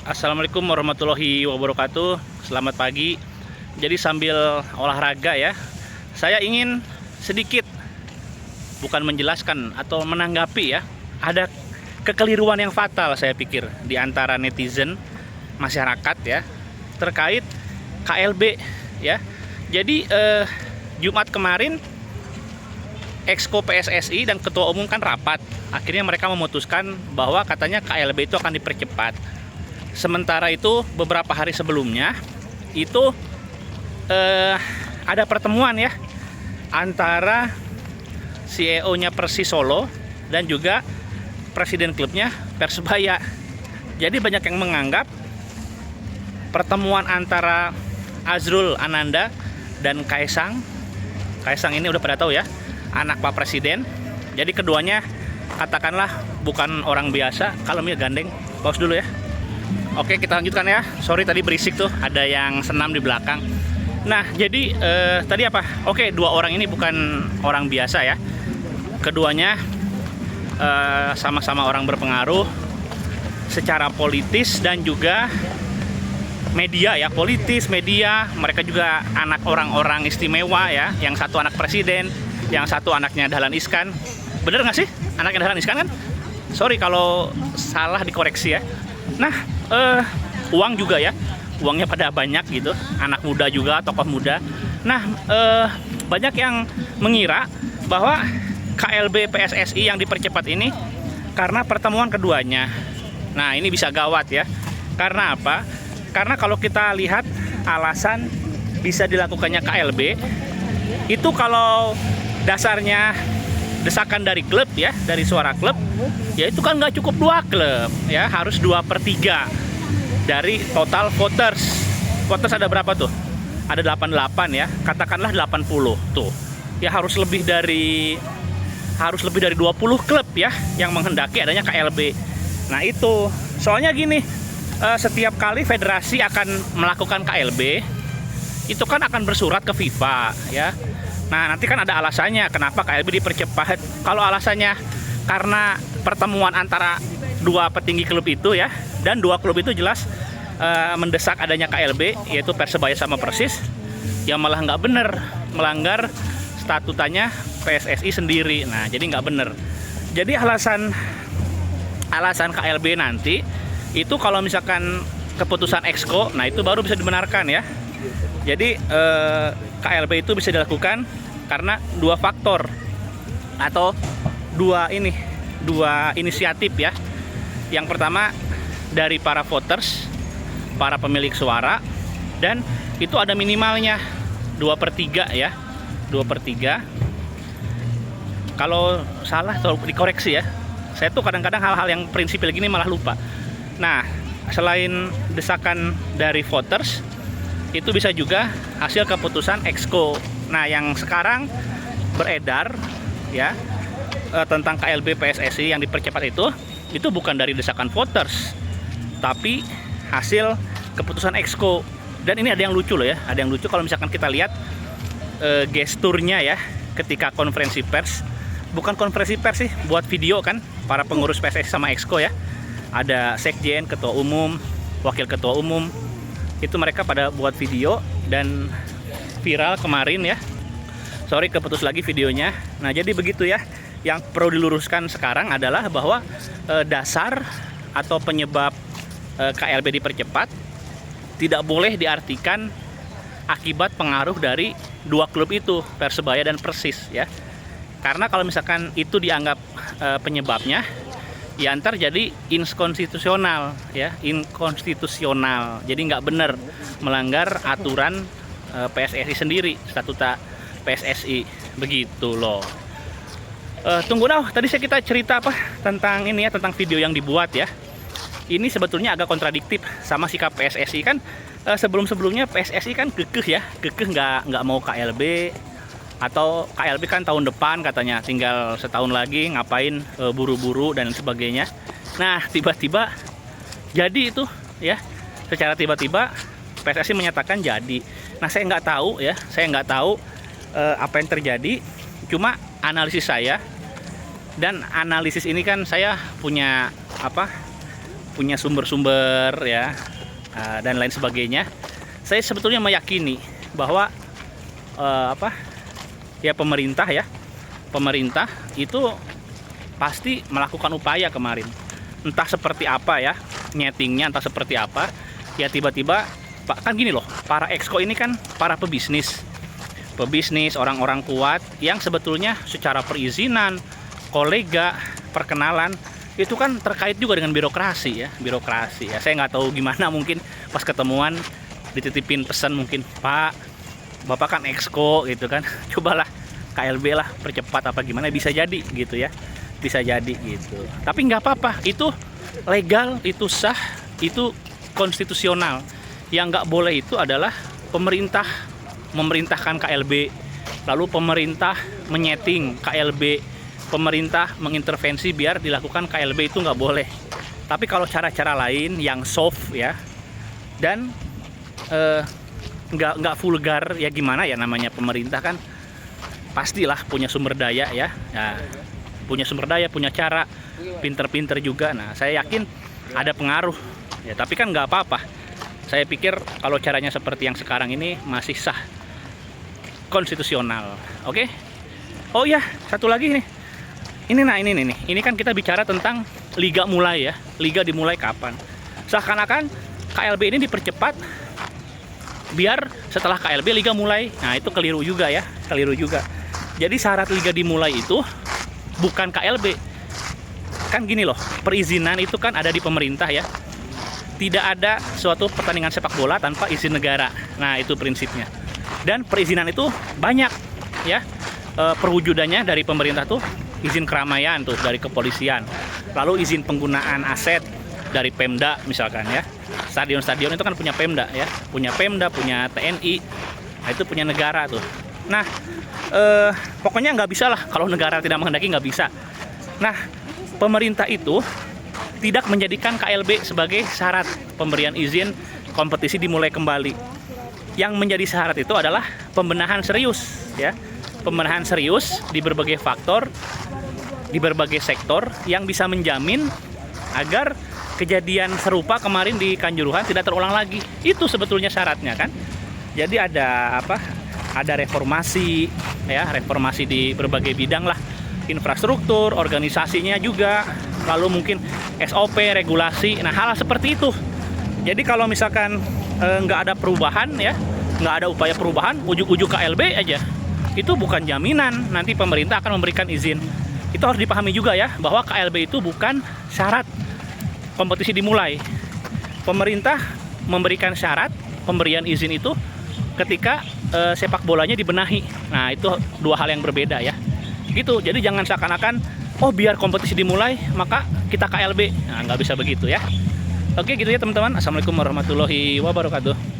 Assalamualaikum warahmatullahi wabarakatuh. Selamat pagi. Jadi sambil olahraga ya, saya ingin sedikit bukan menjelaskan atau menanggapi ya, ada kekeliruan yang fatal saya pikir di antara netizen masyarakat ya terkait KLB ya. Jadi Jumat kemarin Exco PSSI dan Ketua Umum kan rapat. Akhirnya mereka memutuskan bahwa katanya KLB itu akan dipercepat. Sementara itu beberapa hari sebelumnya itu ada pertemuan ya antara CEO-nya Persis Solo dan juga presiden klubnya Persebaya. Jadi banyak yang menganggap pertemuan antara Azrul Ananda dan Kaisang ini udah pada tahu ya, anak Pak Presiden. Jadi keduanya katakanlah bukan orang biasa. Kalau Mia gandeng, pause dulu ya. Oke, kita lanjutkan ya. Sorry tadi berisik tuh, ada yang senam di belakang. Nah, jadi tadi apa? Oke, dua orang ini bukan orang biasa ya. Keduanya sama-sama orang berpengaruh secara politis dan juga media ya, politis, media. Mereka juga anak orang-orang istimewa ya. Yang satu anak presiden, yang satu anaknya Dahlan Iskan. Bener nggak sih? Anaknya Dahlan Iskan kan? Sorry kalau salah dikoreksi ya. Nah, uang juga ya, uangnya pada banyak gitu, anak muda juga, tokoh muda. Nah, banyak yang mengira bahwa KLB PSSI yang dipercepat ini karena pertemuan keduanya. Nah, ini bisa gawat ya. Karena apa? Karena kalau kita lihat alasan bisa dilakukannya KLB, itu kalau dasarnya desakan dari klub ya, dari suara klub, ya itu kan nggak cukup 2 klub ya, harus 2/3 dari total voters. Voters ada berapa tuh? Ada 88 ya, katakanlah 80 tuh. Ya harus lebih dari 20 klub ya yang menghendaki adanya KLB. Nah itu, soalnya gini, setiap kali federasi akan melakukan KLB, itu kan akan bersurat ke FIFA ya. Nah, nanti kan ada alasannya kenapa KLB dipercepat. Kalau alasannya karena pertemuan antara dua petinggi klub itu ya, dan dua klub itu jelas mendesak adanya KLB, yaitu Persebaya sama Persis, yang malah nggak bener, melanggar statutanya PSSI sendiri. Nah, jadi nggak bener. Jadi alasan KLB nanti itu kalau misalkan keputusan Exco, nah itu baru bisa dibenarkan ya. Jadi KLB itu bisa dilakukan karena dua faktor atau dua inisiatif ya. Yang pertama dari para voters, para pemilik suara, dan itu ada minimalnya 2/3 ya, 2/3. Kalau salah atau dikoreksi ya. Saya tuh kadang-kadang hal-hal yang prinsipil gini malah lupa. Nah, selain desakan dari voters, itu bisa juga hasil keputusan Exco. Nah, yang sekarang beredar ya tentang KLB PSSI yang dipercepat itu bukan dari desakan voters, tapi hasil keputusan Exco. Dan ini ada yang lucu loh ya, ada yang lucu kalau misalkan kita lihat gesturnya ya ketika konferensi pers. Bukan konferensi pers sih, buat video kan para pengurus PSSI sama Exco ya. Ada sekjen, ketua umum, wakil ketua umum, itu mereka pada buat video dan viral kemarin ya. Sorry keputus lagi videonya. Nah, jadi begitu ya. Yang perlu diluruskan sekarang adalah bahwa dasar atau penyebab KLB dipercepat tidak boleh diartikan akibat pengaruh dari dua klub itu, Persebaya dan Persis ya. Karena kalau misalkan itu dianggap penyebabnya, ya ntar jadi inkonstitusional ya, inkonstitusional. Jadi nggak benar, melanggar aturan PSSI sendiri, statuta PSSI, begitu loh. Tunggu nah, tadi kita cerita apa tentang ini ya, tentang video yang dibuat ya. Ini sebetulnya agak kontradiktif sama sikap PSSI kan. Sebelum-sebelumnya PSSI kan kekeh ya, nggak mau KLB, atau KLB kan tahun depan katanya, tinggal setahun lagi, ngapain buru-buru dan sebagainya. Nah, tiba-tiba jadi itu ya, secara tiba-tiba PSSI menyatakan jadi. Nah, saya nggak tahu ya, apa yang terjadi. Cuma analisis saya, dan analisis ini kan saya punya punya sumber-sumber ya, dan lain sebagainya. Saya sebetulnya meyakini bahwa pemerintah itu pasti melakukan upaya kemarin. Entah seperti apa ya nyetingnya, entah seperti apa. Ya tiba-tiba kan gini loh, para exco ini kan para pebisnis, orang-orang kuat yang sebetulnya secara perizinan, kolega, perkenalan itu kan terkait juga dengan birokrasi ya. Saya nggak tahu gimana, mungkin pas ketemuan dititipin pesan mungkin, Pak, Bapak kan exco gitu kan, cobalah KLB lah percepat apa gimana, bisa jadi gitu ya, bisa jadi gitu. Tapi nggak apa-apa, itu legal, itu sah, itu konstitusional. Yang nggak boleh itu adalah pemerintah memerintahkan KLB, lalu pemerintah menyeting KLB, pemerintah mengintervensi biar dilakukan KLB, itu nggak boleh. Tapi kalau cara-cara lain yang soft ya, dan nggak vulgar ya, gimana ya, namanya pemerintah kan pastilah punya sumber daya ya, punya sumber daya, punya cara, pinter-pinter juga. Nah saya yakin ada pengaruh ya, tapi kan nggak apa-apa. Saya pikir kalau caranya seperti yang sekarang ini masih sah, konstitusional. Oke. Oh ya, satu lagi nih. Ini kan kita bicara tentang liga mulai ya. Liga dimulai kapan? Seakan-akan KLB ini dipercepat biar setelah KLB liga mulai. Nah, itu keliru juga ya, keliru juga. Jadi syarat liga dimulai itu bukan KLB. Kan gini loh, perizinan itu kan ada di pemerintah ya. Tidak ada suatu pertandingan sepak bola tanpa izin negara. Nah, itu prinsipnya. Dan perizinan itu banyak ya. Perwujudannya dari pemerintah tuh izin keramaian tuh dari kepolisian, lalu izin penggunaan aset dari Pemda misalkan ya. Stadion-stadion itu kan punya Pemda ya, punya TNI, nah itu punya negara tuh. Nah pokoknya nggak bisa lah, kalau negara tidak menghendaki nggak bisa. Nah pemerintah itu tidak menjadikan KLB sebagai syarat pemberian izin kompetisi dimulai kembali. Yang menjadi syarat itu adalah pembenahan serius ya, pembenahan serius di berbagai faktor, di berbagai sektor yang bisa menjamin agar kejadian serupa kemarin di Kanjuruhan tidak terulang lagi. Itu sebetulnya syaratnya kan. Jadi ada ada reformasi ya, reformasi di berbagai bidang lah, infrastruktur, organisasinya juga, lalu mungkin SOP, regulasi. Nah hal seperti itu. Jadi kalau misalkan nggak ada perubahan ya, nggak ada upaya perubahan, ujuk-ujuk KLB aja, itu bukan jaminan nanti pemerintah akan memberikan izin. Itu harus dipahami juga ya, bahwa KLB itu bukan syarat kompetisi dimulai. Pemerintah memberikan syarat pemberian izin itu ketika sepak bolanya dibenahi. Nah itu dua hal yang berbeda ya. Gitu. Jadi jangan seakan-akan oh biar kompetisi dimulai maka kita KLB. Nah nggak bisa begitu ya. Oke gitu ya teman-teman. Assalamualaikum warahmatullahi wabarakatuh.